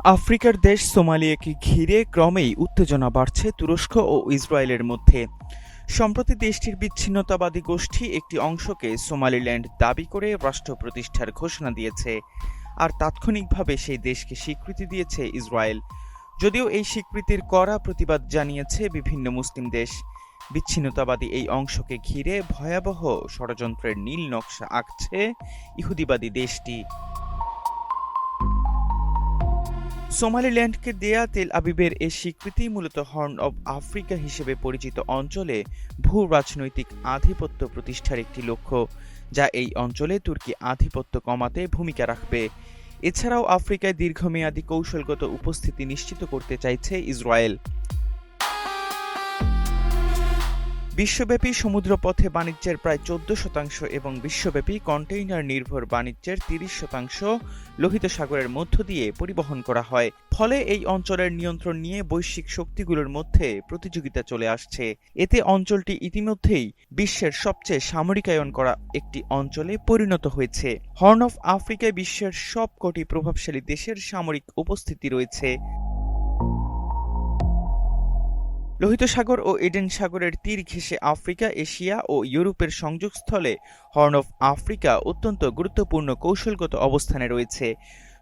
আফ্রিকার দেশ সোমালিয়াকে ঘিরে ক্রমেই উত্তেজনা বাড়ছে তুরস্ক ও ইসরায়েলের মধ্যে। সম্প্রতি দেশটির বিচ্ছিন্নতাবাদী গোষ্ঠী একটি অংশকে সোমালিল্যান্ড দাবি করে রাষ্ট্র প্রতিষ্ঠার ঘোষণা দিয়েছে, আর তাৎক্ষণিকভাবে সেই দেশকে স্বীকৃতি দিয়েছে ইসরায়েল। যদিও এই স্বীকৃতির কড়া প্রতিবাদ জানিয়েছে বিভিন্ন মুসলিম দেশ। বিচ্ছিন্নতাবাদী এই অংশকে ঘিরে ভয়াবহ ষড়যন্ত্রের নীল নকশা আঁকছে ইহুদিবাদী দেশটি। সোমালিল্যান্ডকে দেয়া তেল আবিবের এ স্বীকৃতি মূলত হর্ন অব আফ্রিকা হিসেবে পরিচিত অঞ্চলে ভূ রাজনৈতিক আধিপত্য প্রতিষ্ঠার একটি লক্ষ্য, যা এই অঞ্চলে তুর্কি আধিপত্য কমাতে ভূমিকা রাখবে। এছাড়াও আফ্রিকায় দীর্ঘমেয়াদী কৌশলগত উপস্থিতি নিশ্চিত করতে চাইছে ইসরায়েল। বিশ্বব্যাপী সমুদ্রপথে বাণিজ্যের প্রায় 14% এবং বিশ্বব্যাপী কন্টেইনার নির্ভর বাণিজ্যের 30% লোহিত সাগরের মধ্য দিয়ে পরিবহন করা হয়। ফলে এই অঞ্চলের নিয়ন্ত্রণ নিয়ে বৈশ্বিক শক্তিগুলোর মধ্যে প্রতিযোগিতা চলে আসছে। এতে অঞ্চলটি ইতিমধ্যেই বিশ্বের সবচেয়ে সামরিকায়ন করা একটি অঞ্চলে পরিণত হয়েছে। হর্ন অফ আফ্রিকায় বিশ্বের সবকটি প্রভাবশালী দেশের সামরিক উপস্থিতি রয়েছে। লোহিত সাগর ও এডেন সাগরের তীর ঘেঁষে আফ্রিকা, এশিয়া ও ইউরোপের সংযোগস্থলে হর্ন অফ আফ্রিকা অত্যন্ত গুরুত্বপূর্ণ কৌশলগত অবস্থানে রয়েছে।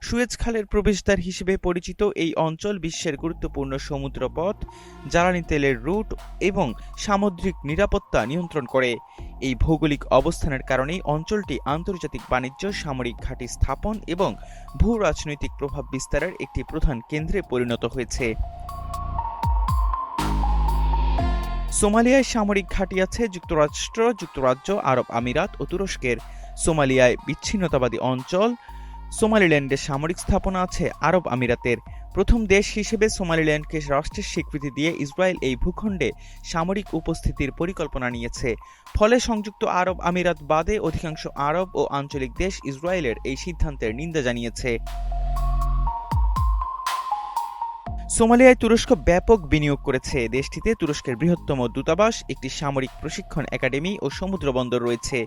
সুয়েজ খালের প্রবেশদ্বার হিসেবে পরিচিত এই অঞ্চল বিশ্বের গুরুত্বপূর্ণ সমুদ্রপথ, জ্বালানি তেলের রুট এবং সামুদ্রিক নিরাপত্তা নিয়ন্ত্রণ করে। এই ভৌগোলিক অবস্থানের কারণেই অঞ্চলটি আন্তর্জাতিক বাণিজ্য, সামরিক ঘাঁটি স্থাপন এবং ভূ রাজনৈতিক প্রভাব বিস্তারের একটি প্রধান কেন্দ্রে পরিণত হয়েছে। সোমালিয়ায় সামরিক ঘাঁটি আছে যুক্তরাষ্ট্র, যুক্তরাজ্য, আরব আমিরাত ও তুরস্কের। সোমালিয়ায় বিচ্ছিন্নতাবাদী অঞ্চল সোমালিল্যান্ডে সামরিক স্থাপনা আছে আরব আমিরাতের। প্রথম দেশ হিসেবে সোমালিল্যান্ডকে রাষ্ট্রের স্বীকৃতি দিয়ে ইসরায়েল এই ভূখণ্ডে সামরিক উপস্থিতির পরিকল্পনা নিয়েছে। ফলে সংযুক্ত আরব আমিরাত বাদে অধিকাংশ আরব ও আঞ্চলিক দেশ ইসরায়েলের এই সিদ্ধান্তের নিন্দা জানিয়েছে। সোমালিয়ায় তুরস্ক ব্যাপক বিনিয়োগ করেছে। দেশটিতে তুরস্কের বৃহত্তম দূতাবাস, একটি সামরিক প্রশিক্ষণ একাডেমি ও সমুদ্র বন্দর রয়েছে।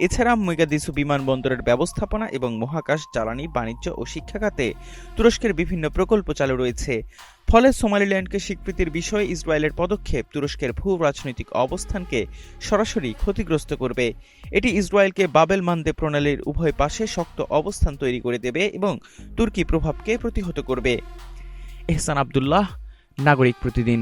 এছাড়া মোগাদিসু বিমানবন্দরের ব্যবস্থাপনা এবং মহাকাশ, জ্বালানি, বাণিজ্য ও শিক্ষা খাতে তুরস্কের বিভিন্ন প্রকল্প চালু রয়েছে। ফলে সোমালিল্যান্ডকে স্বীকৃতির বিষয়ে ইসরায়েলের পদক্ষেপ তুরস্কের ভূ রাজনৈতিক অবস্থানকে সরাসরি ক্ষতিগ্রস্ত করবে। এটি ইসরায়েলকে বাবেল মানদেব প্রণালীর উভয় পাশে শক্ত অবস্থান তৈরি করে দেবে এবং তুর্কি প্রভাবকে প্রতিহত করবে। এহসান আব্দুল্লাহ, নাগরিক প্রতিদিন।